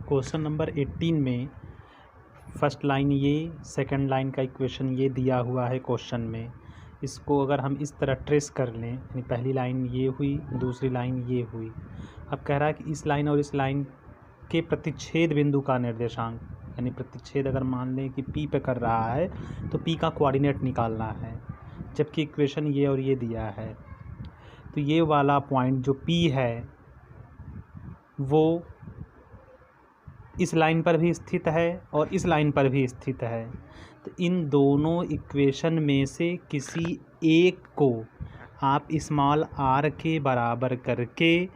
Question number 18 में first line ये, second line का इक्वेशन ये दिया हुआ है क्वेश्चन में। इसको अगर हम इस तरह ट्रेस कर लें, यानी पहली लाइन ये हुई, दूसरी लाइन ये हुई। अब कह रहा है कि इस लाइन और इस लाइन के प्रतिच्छेद बिंदु का निर्देशांक, यानी प्रतिच्छेद अगर मान लें कि P पे कर रहा है तो P का कोऑर्डिनेट निकालना है, जबकि इक्वेशन ये और ये दिया है। तो ये वाला पॉइंट जो P है वो इस लाइन पर भी स्थित है और इस लाइन पर भी स्थित है। तो इन दोनों इक्वेशन में से किसी एक को आप स्मॉल r के बराबर करके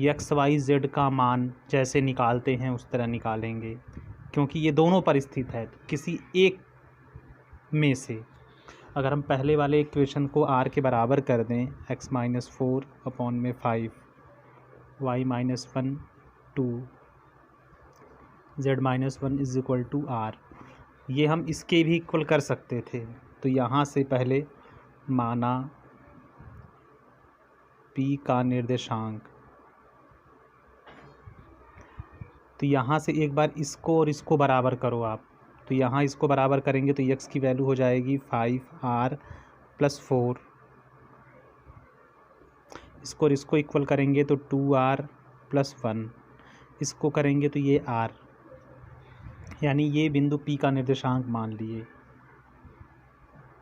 एक्स वाई जेड का मान जैसे निकालते हैं उस तरह निकालेंगे, क्योंकि ये दोनों पर स्थित है। तो किसी एक में से अगर हम पहले वाले इक्वेशन को r के बराबर कर दें, x-4/5 y-1 2 z-1 = r, ये हम इसके भी इक्वल कर सकते थे। तो यहाँ से पहले माना P का निर्देशांक, तो यहाँ से एक बार इसको और इसको बराबर करो आप। तो यहाँ इसको बराबर करेंगे तो x की वैल्यू हो जाएगी 5r + 4, इसको और इसको इक्वल करेंगे तो 2r + 1, इसको करेंगे तो ये r, यानी ये बिंदु P का निर्देशांक मान लिए।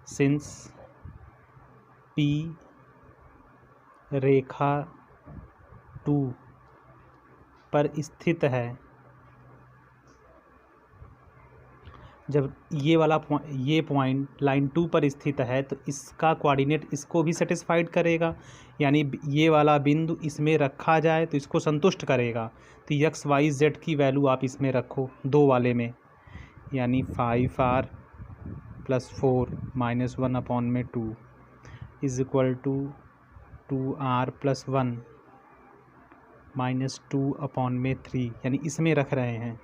सिंस P रेखा 2 पर स्थित है, जब ये वाला ये पॉइंट लाइन 2 पर स्थित है तो इसका कोऑर्डिनेट इसको भी सेटिस्फाइड करेगा, यानी ये वाला बिंदु इसमें रखा जाए तो इसको संतुष्ट करेगा। तो एक्स वाई जेड की वैल्यू आप इसमें रखो, दो वाले में, यानी 5r + 4 -1/2 = 2r + 1 -2/3, यानी इसमें रख रहे हैं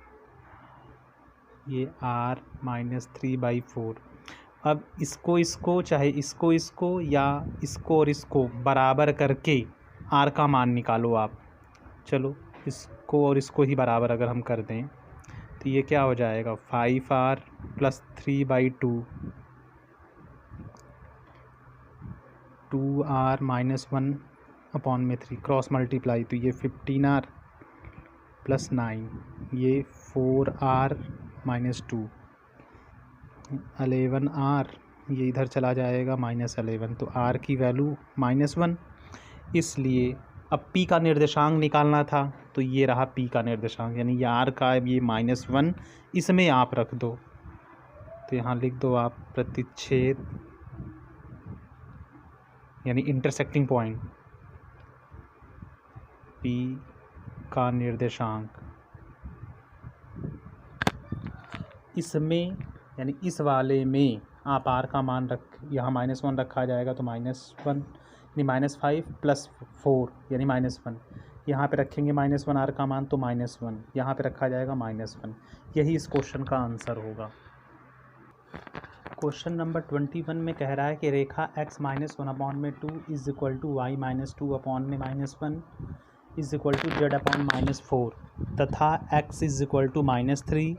ये r -3/4। अब इसको चाहे इसको या इसको और इसको बराबर करके r का मान निकालो आप। चलो इसको और इसको ही बराबर अगर हम कर दें तो ये क्या हो जाएगा, 5r + 3/2 2r -1/3 क्रॉस मल्टीप्लाई, तो ये 15r + 9, ये 4r -2 11r, ये इधर चला जाएगा -11, तो r की वैल्यू -1। इसलिए अब P का निर्देशांक निकालना था, तो ये रहा P का निर्देशांक, यानी ये r का ये -1 इसमें आप रख दो। तो यहाँ लिख दो आप प्रतिच्छेद, यानी इंटरसेक्टिंग पॉइंट, P का निर्देशांक इसमें, यानी इस वाले में आप r का मान रख, यहाँ -1 रखा जाएगा तो -1, यानी -5 + 4 यानी -1, यहाँ पे रखेंगे -1 r का मान तो -1, यहाँ पे रखा जाएगा -1। यही इस क्वेश्चन का आंसर होगा। क्वेश्चन नंबर 21 में कह रहा है कि रेखा x-1/2 = y - 2/1 z/-4 तथा x = -3,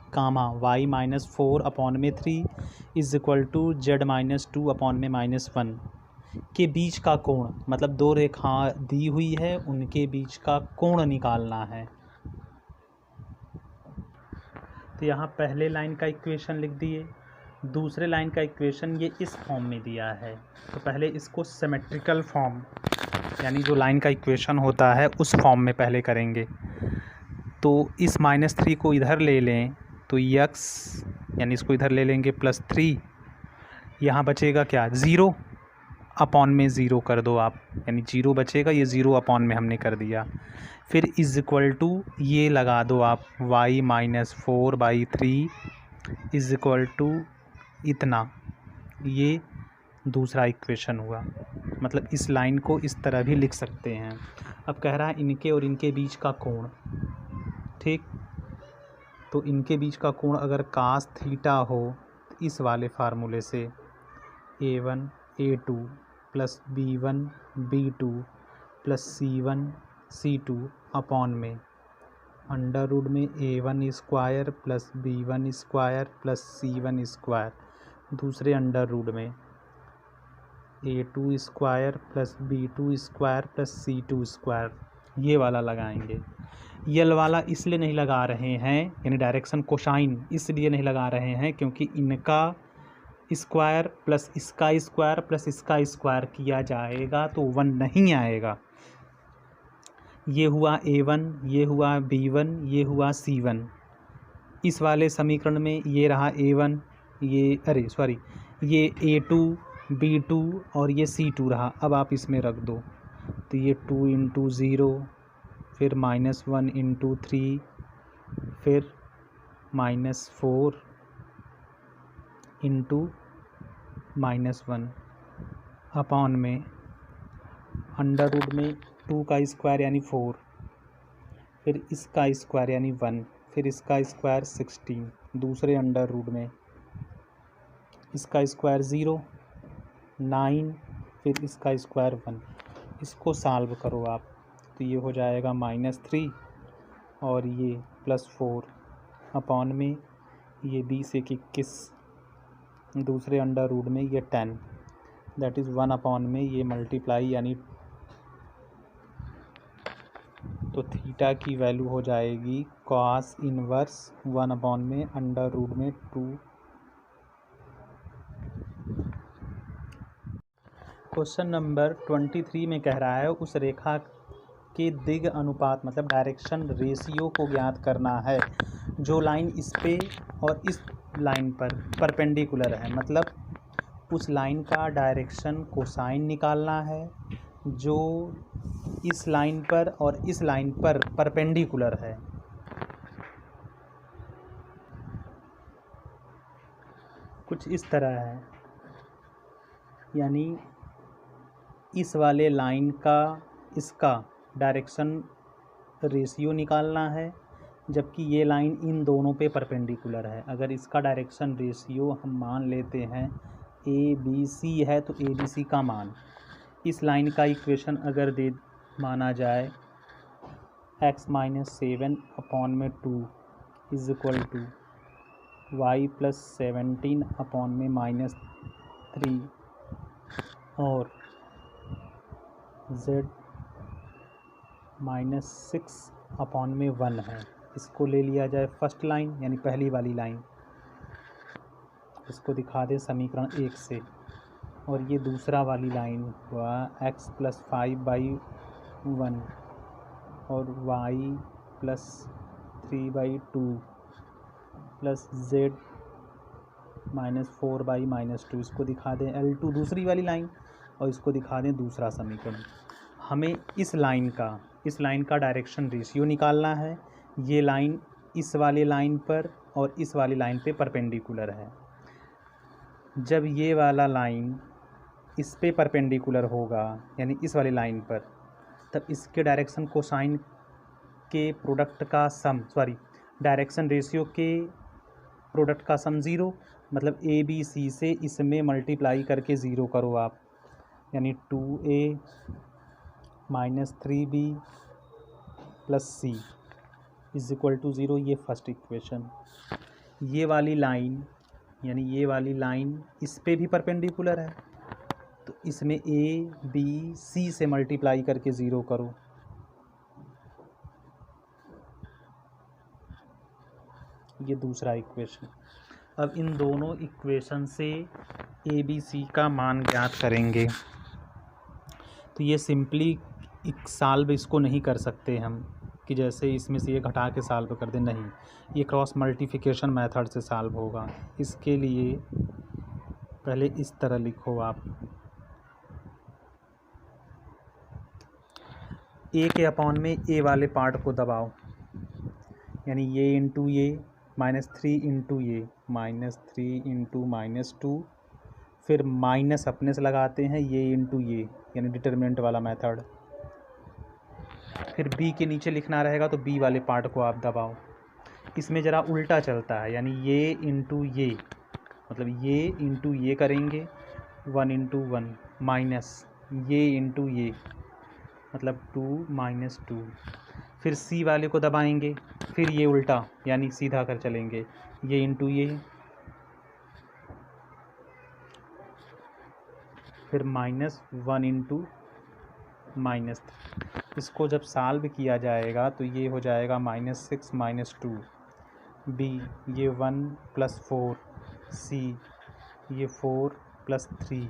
y - 4/3 z-2/-1 के बीच का कोण, मतलब दो रेखा दी हुई है उनके बीच का कोण निकालना है। तो यहाँ पहले लाइन का इक्वेशन लिख दिए, दूसरे लाइन का इक्वेशन ये इस फॉर्म में दिया है। तो पहले इसको सिमेट्रिकल फॉर्म, यानी जो लाइन का इक्वेशन होता है उस फॉर्म में पहले करेंगे। तो इस -3 को इधर ले लें तो x, यानी इसको इधर ले लेंगे +3, यहाँ बचेगा क्या, 0/0 कर दो आप, यानी 0 बचेगा, ये 0/में हमने कर दिया। फिर = ये लगा दो आप, y - 4/3 = इतना, ये दूसरा इक्वेशन हुआ। मतलब इस लाइन को इस तरह भी लिख सकते हैं। अब कह रहा है इनके और इनके बीच का कोण, ठीक, तो इनके बीच का कोण अगर cos थीटा हो तो इस वाले फार्मूले से a1 a2 + b1 b2 + c1 c2 / में अंडर रूट में a1 square plus b1 square plus c1 square, दूसरे अंडर रूट में a2 square plus b2 square plus c2 square, ये वाला लगाएंगे। यल वाला इसलिए नहीं लगा रहे हैं, यानी डायरेक्शन कोसाइन इसलिए नहीं लगा रहे हैं क्योंकि इनका स्क्वायर प्लस इसका स्क्वायर प्लस इसका स्क्वायर किया जाएगा तो 1 नहीं आएगा। ये हुआ a1, ये हुआ b1, ये हुआ c1। इस वाले समीकरण में ये रहा a1, ये a2, b2 और ये c2 रहा। अब आप इसमें रख दो तो ये 2 इंटू 0, फिर -1 इंटू 3, फिर -4 इंटू -1 अपॉन में अंडर रूट में 2 का स्क्वायर यानी 4, फिर इसका स्क्वायर यानी 1, फिर इसका स्क्वायर 16, दूसरे अंडर रूट में इसका स्क्वायर 0, 9, फिर इसका स्क्वायर 1। इसको सॉल्व करो आप तो ये हो जाएगा -3 और ये +4 अपॉन में ये 20 एक 21, दूसरे अंडर रूट में ये 10, दैट इज़ 1 अपॉन में ये मल्टीप्लाई यानी तो थीटा की वैल्यू हो जाएगी कॉस इनवर्स 1 अपॉन में अंडर रूट में 2। क्वेश्चन नंबर 23 में कह रहा है उस रेखा के दिग अनुपात मतलब डायरेक्शन रेशियो को ज्ञात करना है जो लाइन इस पे और इस लाइन पर परपेंडिकुलर है। मतलब उस लाइन का डायरेक्शन कोसाइन निकालना है जो इस लाइन पर और इस लाइन पर परपेंडिकुलर है। कुछ इस तरह है, यानी इस वाले लाइन का इसका डायरेक्शन रेशियो निकालना है जबकि ये लाइन इन दोनों पे परपेंडिकुलर है। अगर इसका डायरेक्शन रेशियो हम मान लेते हैं ABC है तो ABC का मान, इस लाइन का इक्वेशन अगर दे माना जाए x - 7 अपॉन में 2 is equal to y + 17 upon में -3 और z -6 अपॉन में 1 है। इसको ले लिया जाए फर्स्ट लाइन यानी पहली वाली लाइन, इसको दिखा दें समीकरण 1 से, और ये दूसरा वाली लाइन हुआ x + 5/1 और y + 3/2 प्लस z -4/-2। इसको दिखा दें L2 दूसरी वाली लाइन और इसको दिखा दें दूसरा समीकरण। हमें इस लाइन का डायरेक्शन रेशियो निकालना है। ये लाइन इस वाले लाइन पर और इस वाली लाइन पे परपेंडिकुलर है। जब ये वाला लाइन इस पे परपेंडिकुलर होगा यानी इस वाली लाइन पर, तब इसके डायरेक्शन कोसाइन के प्रोडक्ट का सम डायरेक्शन रेशियो के प्रोडक्ट का सम 0, मतलब ABC से इसमें मल्टीप्लाई करके 0 करो आप, यानी 2A - 3B + C is equal to 0। ये फर्स्ट इक्वेशन। ये वाली लाइन यानी ये वाली लाइन इस पे भी परपेंडिकुलर है तो इसमें ABC से मल्टीप्लाई करके 0 करो, ये दूसरा इक्वेशन। अब इन दोनों इक्वेशन से ABC का मान ज्ञात करेंगे। तो ये सिंपली सॉल्व इसको नहीं कर सकते हम कि जैसे इसमें से ये घटा के सॉल्व कर दें, नहीं, ये क्रॉस मल्टीप्लिकेशन मेथड से सॉल्व होगा। इसके लिए पहले इस तरह लिखो आप, A के अपॉन में A वाले पार्ट को दबाओ, यानी ये इंटू ये -3 इंटू ये -3 इंटू -2, फिर माइनस अपने से लगाते हैं ये इंटू ये यानी डिटरमिनेंट वाला मेथड। फिर B के नीचे लिखना रहेगा तो B वाले पार्ट को आप दबाओ। इसमें ज़रा उल्टा चलता है, यानी ये इंटू ये, मतलब ये इंटू ये करेंगे 1 इंटू 1 माइनस ये इंटू ये मतलब 2 - 2। फिर C वाले को दबाएंगे फिर ये उल्टा यानी सीधा कर चलेंगे, ये इंटू ये, फिर -1 इंटू -3। इसको जब सॉल्व किया जाएगा तो ये हो जाएगा -6 -2, बी ये 1 + 4, सी ये 4 + 3,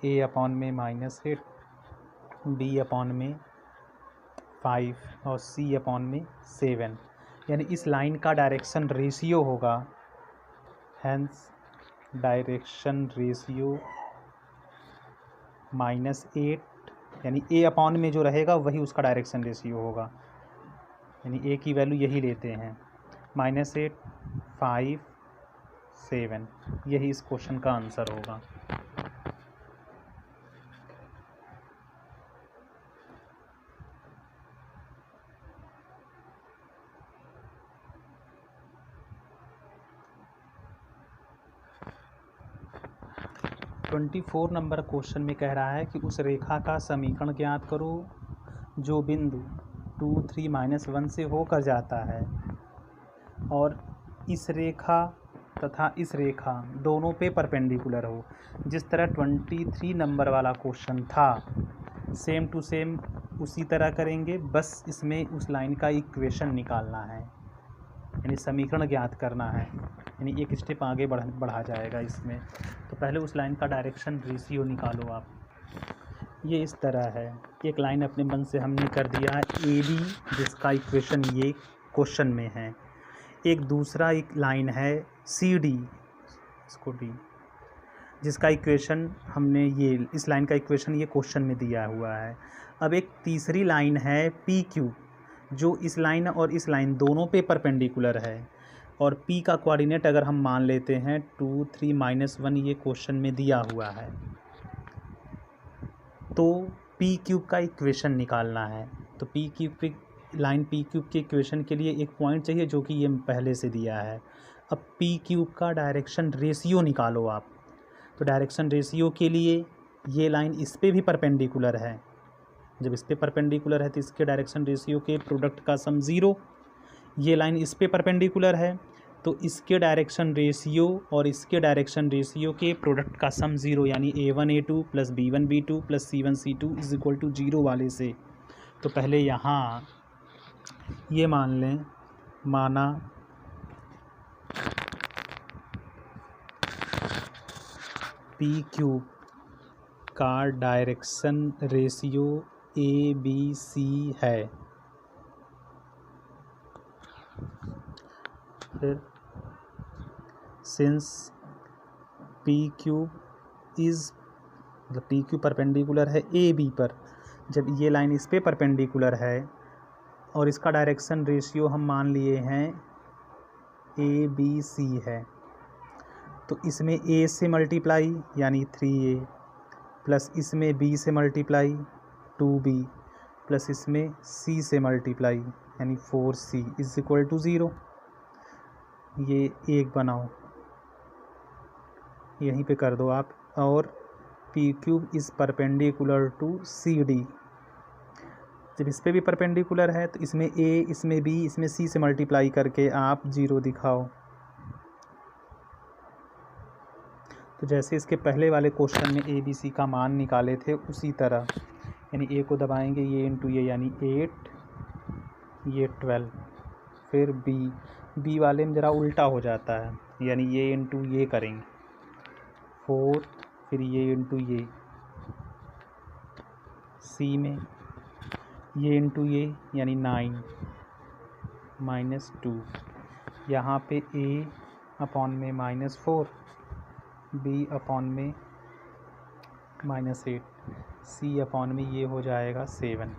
ए अपॉन में -8, बी अपॉन में 5 और सी अपॉन में 7। यानी इस लाइन का डायरेक्शन रेशियो होगा, हैंस डायरेक्शन रेशियो -8, यानी ए अपॉन में जो रहेगा वही उसका डायरेक्शन रेशियो होगा, यानी ए की वैल्यू यही लेते हैं, -8 5 7। यही इस क्वेश्चन का आंसर होगा। ट्वेंटी 4 नंबर क्वेश्चन में कह रहा है कि उस रेखा का समीकरण ज्ञात करो जो बिंदु 2 3 -1 से होकर जाता है और इस रेखा तथा इस रेखा दोनों पे परपेंडिकुलर हो। जिस तरह 23 नंबर वाला क्वेश्चन था सेम टू सेम उसी तरह करेंगे, बस इसमें उस लाइन का इक्वेशन निकालना है, यानी समीकरण ज्ञात करना है, यानी एक स्टेप आगे बढ़ा जाएगा इसमें। तो पहले उस लाइन का डायरेक्शन रेशियो निकालो आप। ये इस तरह है, एक लाइन अपने मन से हमने कर दिया है ए बी, जिसका इक्वेशन ये क्वेश्चन में है। एक दूसरा एक लाइन है सी डी, इसको डी, जिसका इक्वेशन हमने ये इस लाइन का इक्वेशन ये क्वेश्चन में दिया हुआ है। अब एक तीसरी लाइन है पी क्यू, जो इस लाइन और इस लाइन दोनों पे परपेंडिकुलर है, और P का कोऑर्डिनेट अगर हम मान लेते हैं 2 3 -1 ये क्वेश्चन में दिया हुआ है, तो P क्यूब का इक्वेशन निकालना है। तो P क्यूब की लाइन P क्यूब के इक्वेशन के लिए एक पॉइंट चाहिए जो कि ये पहले से दिया है। अब P क्यूब का डायरेक्शन रेशियो निकालो आप। तो डायरेक्शन रेशियो के लिए ये लाइन इस पे भी परपेंडिकुलर है, जब इस पे परपेंडिकुलर है तो इसके डायरेक्शन रेशियो के प्रोडक्ट का सम 0। ये लाइन इस पे परपेंडिकुलर है तो इसके डायरेक्शन रेशियो और इसके डायरेक्शन रेशियो के प्रोडक्ट का सम 0, यानी A1 A2 + B1 B2 + C1 C2 = 0 वाले से। तो पहले यहाँ ये मान लें, माना P क्यूब का डायरेक्शन रेशियो ABC है। फिर सिंस P क्यूब इज़, मतलब P क्यूब परपेंडिकुलर है AB पर, जब ये लाइन इस पे परपेंडिकुलर है और इसका डायरेक्शन रेशियो हम मान लिए हैं ABC है, तो इसमें A से मल्टीप्लाई यानी 3A प्लस इसमें B से मल्टीप्लाई 2B प्लस इसमें C से मल्टीप्लाई यानी 4C = 0। ये एक बनाओ, यहीं पे कर दो आप, और P cube is perpendicular to CD। जब इस पे भी परपेंडिकुलर है तो इसमें A, इसमें B, इसमें C से मल्टीप्लाई करके आप 0 दिखाओ। तो जैसे इसके पहले वाले क्वेश्चन में ABC का मान निकाले थे उसी तरह, यानी A को दबाएंगे, ये इंटू ये यानी 8, ये 12, फिर B वाले में ज़रा उल्टा हो जाता है, यानी ये इंटू ये करेंगे 4, फिर ये इंटू ये, C में ये इंटू ये यानी 9 -2, यहाँ पे A अपॉन में -4, B अपॉन में -8, C अपॉन में ये हो जाएगा 7।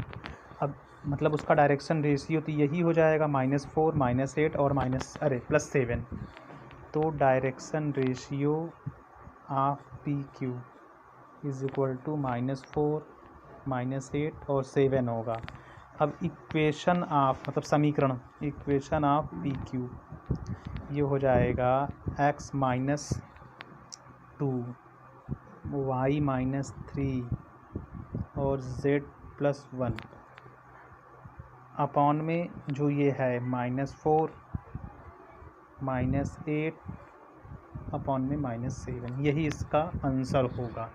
अब मतलब उसका डायरेक्शन रेशियो तो यही हो जाएगा -4 -8 और +7। तो direction ratio of P Q = -4 -8 और 7 होगा। अब इक्वेशन ऑफ, मतलब समीकरण, इक्वेशन ऑफ P क्यू ये हो जाएगा x - 2 y - 3 और z + 1 अपॉन में जो ये है -4 -8 अपॉन में -7, यही इसका आंसर होगा।